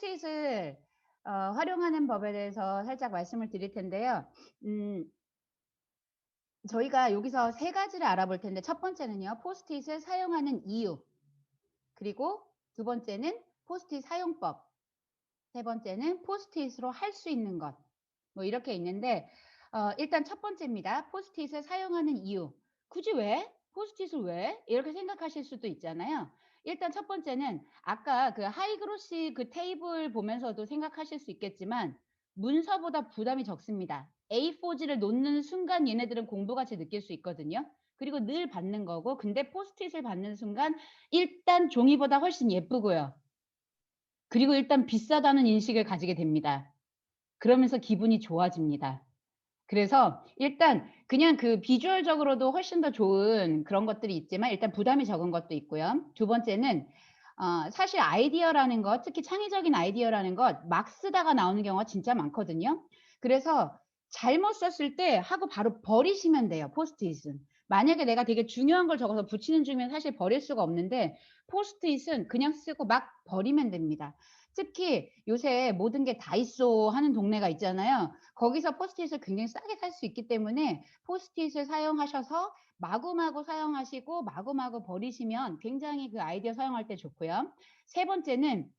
포스트잇을 활용하는 법에 대해서 살짝 말씀을 드릴 텐데요. 저희가 여기서 세 가지를 알아볼 텐데 첫 번째는요. 포스트잇을 사용하는 이유, 그리고 두 번째는 포스트잇 사용법, 세 번째는 포스트잇으로 할 수 있는 것. 뭐 이렇게 있는데 일단 첫 번째입니다. 포스트잇을 사용하는 이유. 굳이 왜? 포스트잇을 왜? 이렇게 생각하실 수도 있잖아요. 일단 첫 번째는 아까 그 하이그로시 그 테이블 보면서도 생각하실 수 있겠지만 문서보다 부담이 적습니다. A4지를 놓는 순간 얘네들은 공부같이 느낄 수 있거든요. 그리고 늘 받는 거고, 근데 포스트잇을 받는 순간 일단 종이보다 훨씬 예쁘고요. 그리고 일단 비싸다는 인식을 가지게 됩니다. 그러면서 기분이 좋아집니다. 그래서 일단 그냥 그 비주얼적으로도 훨씬 더 좋은 그런 것들이 있지만 일단 부담이 적은 것도 있고요. 두 번째는 사실 아이디어라는 것, 특히 창의적인 아이디어라는 것 막 쓰다가 나오는 경우가 진짜 많거든요. 그래서 잘못 썼을 때 하고 바로 버리시면 돼요, 포스트잇은. 만약에 내가 되게 중요한 걸 적어서 붙이는 중이면 사실 버릴 수가 없는데 포스트잇은 그냥 쓰고 막 버리면 됩니다. 특히 요새 모든 게 다이소 하는 동네가 있잖아요. 거기서 포스트잇을 굉장히 싸게 살 수 있기 때문에 포스트잇을 사용하셔서 마구마구 사용하시고 마구마구 버리시면 굉장히 그 아이디어 사용할 때 좋고요. 세 번째는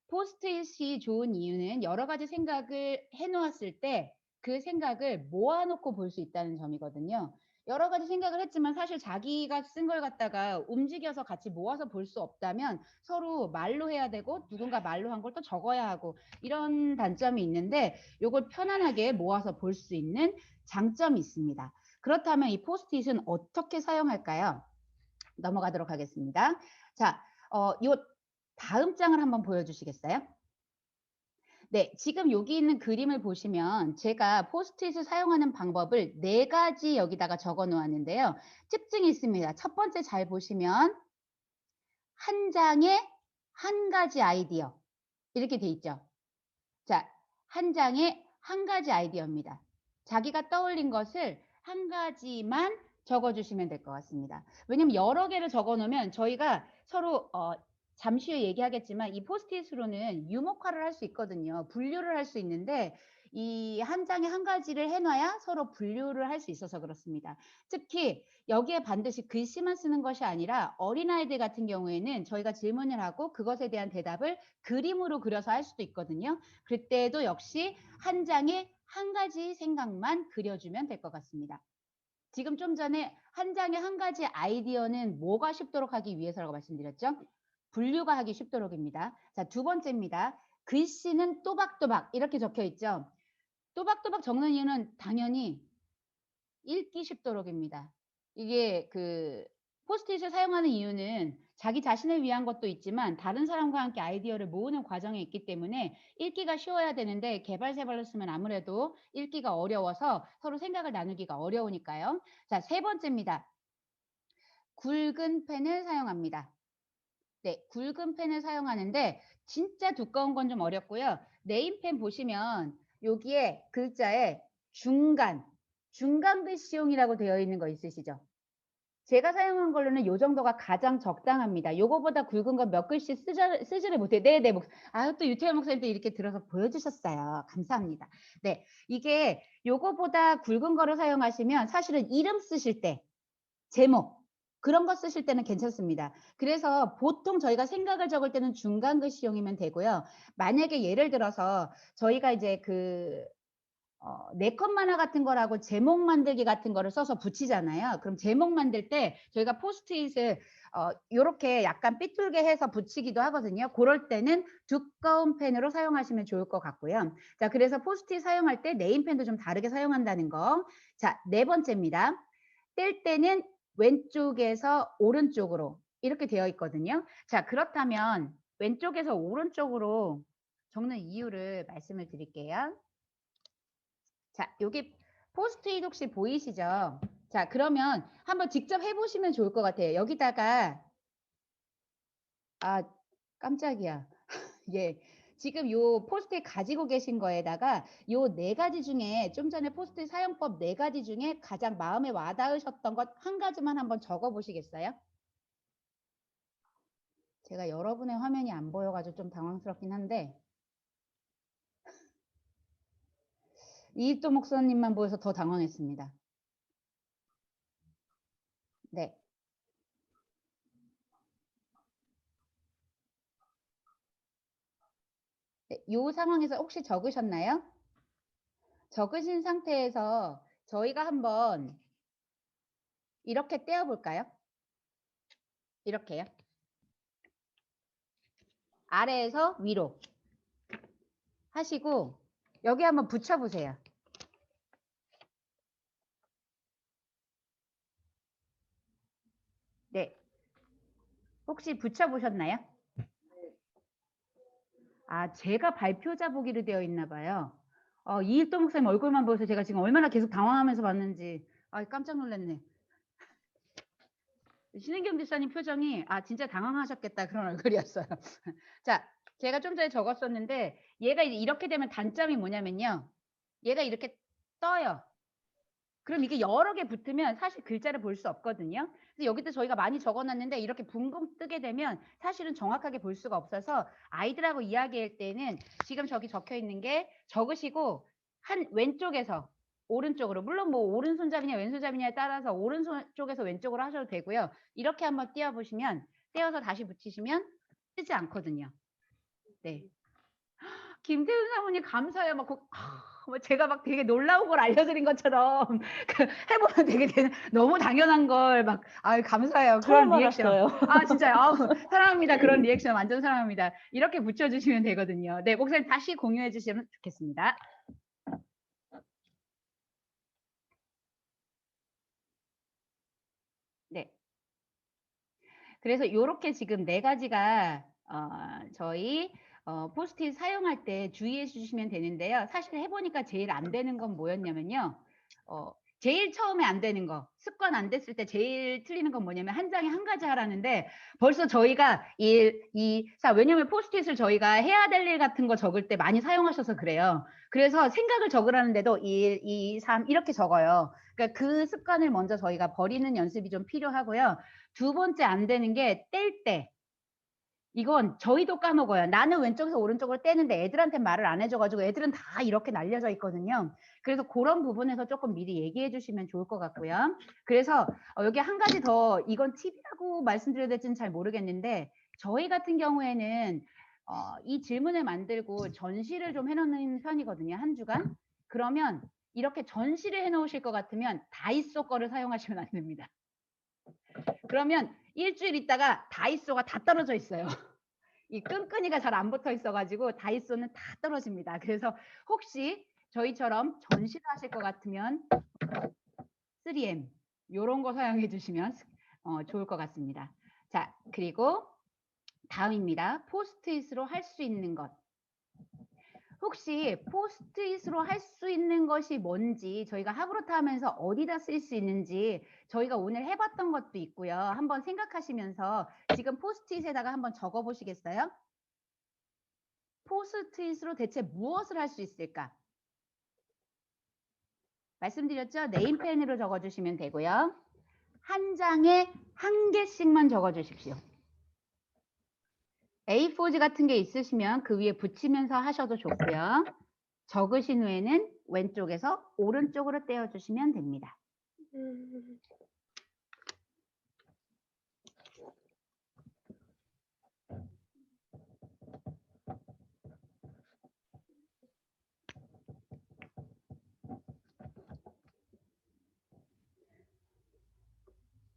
포스트잇이 좋은 이유는 여러 가지 생각을 해 놓았을 때 그 생각을 모아 놓고 볼 수 있다는 점이거든요. 여러 가지 생각을 했지만 사실 자기가 쓴 걸 갖다가 움직여서 같이 모아서 볼 수 없다면 서로 말로 해야 되고 누군가 말로 한 걸 또 적어야 하고 이런 단점이 있는데 요걸 편안하게 모아서 볼 수 있는 장점이 있습니다. 그렇다면 이 포스트잇은 어떻게 사용할까요? 넘어가도록 하겠습니다. 자, 요 다음 장을 한번 보여주시겠어요? 네, 지금 여기 있는 그림을 보시면 제가 포스트잇을 사용하는 방법을 네 가지 여기다가 적어 놓았는데요. 특징이 있습니다. 첫 번째 잘 보시면 한 장에 한 가지 아이디어 이렇게 돼 있죠. 자, 한 장에 한 가지 아이디어입니다. 자기가 떠올린 것을 한 가지만 적어 주시면 될 것 같습니다. 왜냐면 여러 개를 적어 놓으면 저희가 서로 잠시 후에 얘기하겠지만 이 포스트잇으로는 유목화를 할 수 있거든요. 분류를 할 수 있는데 이 한 장에 한 가지를 해 놔야 서로 분류를 할 수 있어서 그렇습니다. 특히 여기에 반드시 글씨만 쓰는 것이 아니라 어린아이들 같은 경우에는 저희가 질문을 하고 그것에 대한 대답을 그림으로 그려서 할 수도 있거든요. 그때도 역시 한 장에 한 가지 생각만 그려주면 될 것 같습니다. 지금 좀 전에 한 장에 한 가지 아이디어는 뭐가 쉽도록 하기 위해서라고 말씀드렸죠? 분류가 하기 쉽도록입니다. 자, 두 번째입니다. 글씨는 또박또박 이렇게 적혀 있죠? 또박또박 적는 이유는 당연히 읽기 쉽도록입니다. 이게 그 포스트잇을 사용하는 이유는 자기 자신을 위한 것도 있지만 다른 사람과 함께 아이디어를 모으는 과정에 있기 때문에 읽기가 쉬워야 되는데 개발세발로 쓰면 아무래도 읽기가 어려워서 서로 생각을 나누기가 어려우니까요. 자, 세 번째입니다. 굵은 펜을 사용합니다. 네, 굵은 펜을 사용하는데 진짜 두꺼운 건 좀 어렵고요. 네임펜 보시면 여기에 글자에 중간 글씨용이라고 되어 있는 거 있으시죠? 제가 사용한 걸로는 요 정도가 가장 적당합니다. 요거보다 굵은 건 몇 글씨 쓰지를 못해요. 네네. 아유, 또 유태열 목사님도 이렇게 들어서 보여주셨어요. 감사합니다. 네. 이게 요거보다 굵은 거를 사용하시면 사실은 이름 쓰실 때, 제목, 그런 거 쓰실 때는 괜찮습니다. 그래서 보통 저희가 생각을 적을 때는 중간 글씨용이면 되고요. 만약에 예를 들어서 저희가 이제 그 네컷 만화 같은 거라고 제목 만들기 같은 거를 써서 붙이잖아요. 그럼 제목 만들 때 저희가 포스트잇을 요렇게 약간 삐뚤게 해서 붙이기도 하거든요. 그럴 때는 두꺼운 펜으로 사용하시면 좋을 것 같고요. 자, 그래서 포스트잇 사용할 때 네임펜도 좀 다르게 사용한다는 거. 자, 네 번째입니다. 뗄 때는 왼쪽에서 오른쪽으로 이렇게 되어 있거든요. 자, 그렇다면 왼쪽에서 오른쪽으로 적는 이유를 말씀을 드릴게요. 자, 여기 포스트잇 혹시 보이시죠? 자, 그러면 한번 직접 해보시면 좋을 것 같아요. 여기다가, 아, 깜짝이야. 예. 지금 요 포스트잇 가지고 계신 거에다가 요 네 가지 중에 좀 전에 포스트잇 사용법 네 가지 중에 가장 마음에 와닿으셨던 것 한 가지만 한번 적어 보시겠어요? 제가 여러분의 화면이 안 보여가지고 좀 당황스럽긴 한데, 이익도 목사님만 보여서 더 당황했습니다. 네. 네, 이 상황에서 혹시 적으셨나요? 적으신 상태에서 저희가 한번 이렇게 떼어볼까요? 이렇게요. 아래에서 위로 하시고 여기 한번 붙여보세요. 네. 혹시 붙여보셨나요? 아, 제가 발표자 보기로 되어 있나 봐요. 이일도 목사님 얼굴만 보여서 제가 지금 얼마나 계속 당황하면서 봤는지 깜짝 놀랐네. 신은경 집사님 표정이 진짜 당황하셨겠다 그런 얼굴이었어요. 자, 제가 좀 전에 적었었는데 얘가 이렇게 되면 단점이 뭐냐면요. 얘가 이렇게 떠요. 그럼 이게 여러 개 붙으면 사실 글자를 볼 수 없거든요. 그래서 여기도 저희가 많이 적어놨는데 이렇게 붕붕 뜨게 되면 사실은 정확하게 볼 수가 없어서 아이들하고 이야기할 때는 지금 저기 적혀 있는 게 적으시고 한 왼쪽에서 오른쪽으로, 물론 뭐 오른손잡이냐 왼손잡이냐에 따라서 오른쪽에서 왼쪽으로 하셔도 되고요. 이렇게 한번 띄워보시면 떼어서 다시 붙이시면 뜨지 않거든요. 네. 김태훈 사모님 감사해요. 막 제가 막 되게 놀라운 걸 알려드린 것처럼 해보면 되게 너무 당연한 걸 막 감사해요. 그런 리액션. 진짜요. 사랑합니다. 그런 리액션 완전 사랑합니다. 이렇게 붙여주시면 되거든요. 네, 목사님 다시 공유해 주시면 좋겠습니다. 네. 그래서 이렇게 지금 4가지가 저희 포스트잇 사용할 때 주의해 주시면 되는데요. 사실 해보니까 제일 안 되는 건 뭐였냐면요. 제일 처음에 안 되는 거, 습관 안 됐을 때 제일 틀리는 건 뭐냐면 한 장에 한 가지 하라는데 벌써 저희가 1, 2, 4 왜냐면 포스트잇을 저희가 해야 될 일 같은 거 적을 때 많이 사용하셔서 그래요. 그래서 생각을 적으라는데도 1, 2, 3 이렇게 적어요. 그러니까 그 습관을 먼저 저희가 버리는 연습이 좀 필요하고요. 두 번째 안 되는 게 뗄 때. 이건 저희도 까먹어요. 나는 왼쪽에서 오른쪽으로 떼는데 애들한테 말을 안 해줘가지고 애들은 다 이렇게 날려져 있거든요. 그래서 그런 부분에서 조금 미리 얘기해 주시면 좋을 것 같고요. 그래서 여기 한 가지 더 이건 팁이라고 말씀드려야 될지는 잘 모르겠는데 저희 같은 경우에는 이 질문을 만들고 전시를 좀 해놓는 편이거든요. 한 주간. 그러면 이렇게 전시를 해놓으실 것 같으면 다이소 거를 사용하시면 안 됩니다. 그러면 일주일 있다가 다이소가 다 떨어져 있어요. 이 끈끈이가 잘 안 붙어 있어가지고 다이소는 다 떨어집니다. 그래서 혹시 저희처럼 전시를 하실 것 같으면 3M 이런 거 사용해 주시면 좋을 것 같습니다. 자, 그리고 다음입니다. 포스트잇으로 할 수 있는 것. 혹시 포스트잇으로 할 수 있는 것이 뭔지 저희가 하브로타 하면서 어디다 쓸 수 있는지 저희가 오늘 해봤던 것도 있고요. 한번 생각하시면서 지금 포스트잇에다가 한번 적어 보시겠어요? 포스트잇으로 대체 무엇을 할 수 있을까? 말씀드렸죠? 네임펜으로 적어주시면 되고요. 한 장에 한 개씩만 적어주십시오. A4지 같은 게 있으시면 그 위에 붙이면서 하셔도 좋고요. 적으신 후에는 왼쪽에서 오른쪽으로 떼어주시면 됩니다.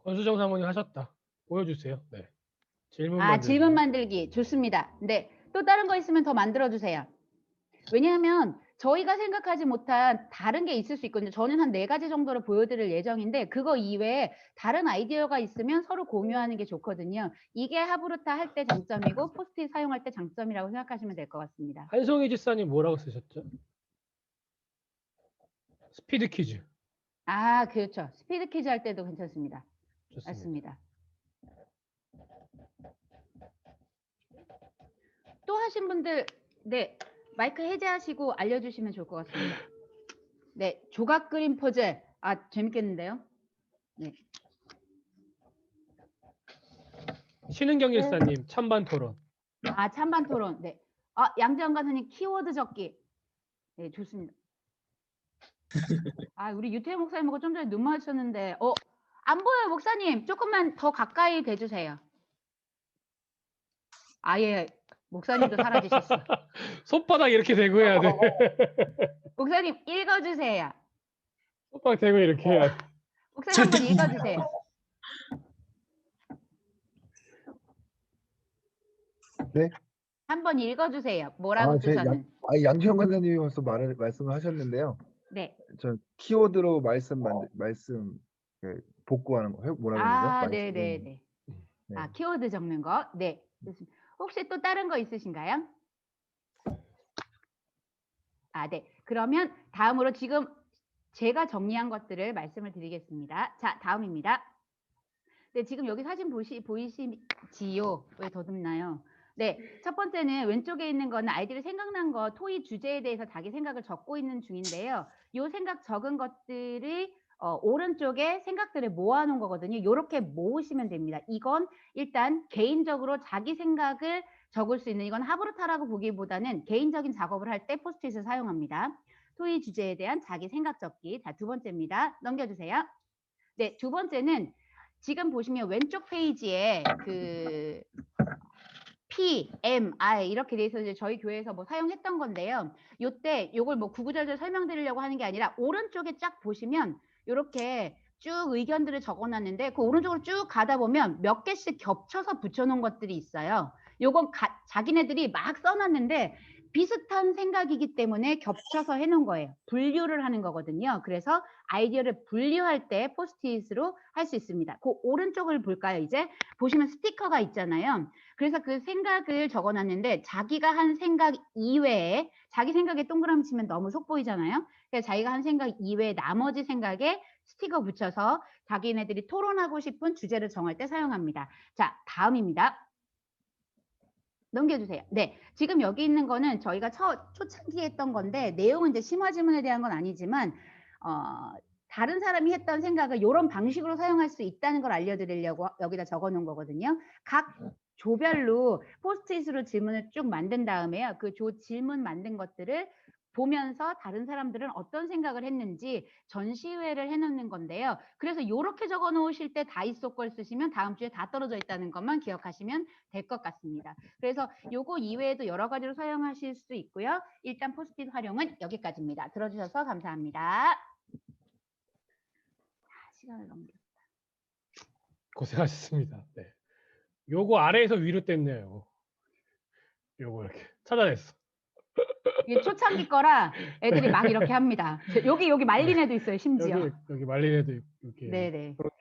권수정 사모님 하셨다. 보여주세요. 네. 질문 만들기. 질문 만들기 좋습니다. 네, 또 다른 거 있으면 더 만들어주세요. 왜냐하면 저희가 생각하지 못한 다른 게 있을 수 있거든요. 저는 한 4가지 정도를 보여드릴 예정인데 그거 이외에 다른 아이디어가 있으면 서로 공유하는 게 좋거든요. 이게 하브루타 할 때 장점이고 포스트잇 사용할 때 장점이라고 생각하시면 될 것 같습니다. 한송이 집사님 뭐라고 쓰셨죠? 스피드 퀴즈. 그렇죠. 스피드 퀴즈 할 때도 괜찮습니다. 좋습니다. 맞습니다. 또 하신 분들 네, 마이크 해제하시고 알려주시면 좋을 것 같습니다. 네, 조각 그림 퍼즐. 재밌겠는데요? 네. 신은경 일사님 찬반 토론. 찬반 토론. 네. 양재원 가수님 키워드 적기. 네, 좋습니다. 아, 우리 유태현 목사님하고 좀 전에 눈 마주쳤는데, 안 보여요, 목사님. 조금만 더 가까이 대주세요. 아예 목사님도 사라지셨어. 손바닥 이렇게 대고 해야 돼. 목사님 읽어주세요. 손바닥 대고 이렇게 해야 돼. 목사님 한번 읽어주세요. 네? 한번 읽어주세요. 뭐라고 제 뜨셨는. 양지영 관장님이 벌써 말씀을 하셨는데요. 네. 저 키워드로 말씀 복구하는 거 뭐라 아, 그러죠? 네네네. 네. 아, 키워드 적는 거. 네. 좋습니다. 혹시 또 다른 거 있으신가요? 아, 네. 그러면 다음으로 지금 제가 정리한 것들을 말씀을 드리겠습니다. 자, 다음입니다. 네, 지금 여기 사진 보이시지요? 왜 더듬나요? 네, 첫 번째는 왼쪽에 있는 거는 아이들이 생각난 거, 토의 주제에 대해서 자기 생각을 적고 있는 중인데요. 요 생각 적은 것들이 오른쪽에 생각들을 모아놓은 거거든요. 이렇게 모으시면 됩니다. 이건 일단 개인적으로 자기 생각을 적을 수 있는, 이건 하브르타라고 보기보다는 개인적인 작업을 할 때 포스트잇을 사용합니다. 토의 주제에 대한 자기 생각 적기. 자, 두 번째입니다. 넘겨주세요. 네, 두 번째는 지금 보시면 왼쪽 페이지에 그 P, M, I 이렇게 돼 있어서 이제 저희 교회에서 뭐 사용했던 건데요. 요때 요걸 뭐 구구절절 설명드리려고 하는 게 아니라 오른쪽에 쫙 보시면 이렇게 쭉 의견들을 적어놨는데 그 오른쪽으로 쭉 가다 보면 몇 개씩 겹쳐서 붙여놓은 것들이 있어요. 요건 자기네들이 막 써놨는데 비슷한 생각이기 때문에 겹쳐서 해놓은 거예요. 분류를 하는 거거든요. 그래서 아이디어를 분류할 때 포스트잇으로 할 수 있습니다. 그 오른쪽을 볼까요? 이제 보시면 스티커가 있잖아요. 그래서 그 생각을 적어놨는데 자기가 한 생각 이외에 자기 생각에 동그라미 치면 너무 속 보이잖아요. 그래서 자기가 한 생각 이외에 나머지 생각에 스티커 붙여서 자기네들이 토론하고 싶은 주제를 정할 때 사용합니다. 자, 다음입니다. 넘겨주세요. 네, 지금 여기 있는 거는 저희가 초창기에 했던 건데 내용은 이제 심화 지문에 대한 건 아니지만 다른 사람이 했던 생각을 이런 방식으로 사용할 수 있다는 걸 알려드리려고 여기다 적어놓은 거거든요. 각 조별로 포스트잇으로 질문을 쭉 만든 다음에요. 그 질문 만든 것들을 보면서 다른 사람들은 어떤 생각을 했는지 전시회를 해놓는 건데요. 그래서 이렇게 적어 놓으실 때 다이소 걸 쓰시면 다음 주에 다 떨어져 있다는 것만 기억하시면 될 것 같습니다. 그래서 요거 이외에도 여러 가지로 사용하실 수 있고요. 일단 포스트잇 활용은 여기까지입니다. 들어주셔서 감사합니다. 시간을 넘겼다. 고생하셨습니다. 네. 요거 아래에서 위로 뗐네요. 요거 이렇게 찾아냈어. 이게 초창기 거라 애들이 막 이렇게 합니다. 여기 말린 애도 있어요, 심지어. 여기 말린 애도 이렇게 네네. 그렇게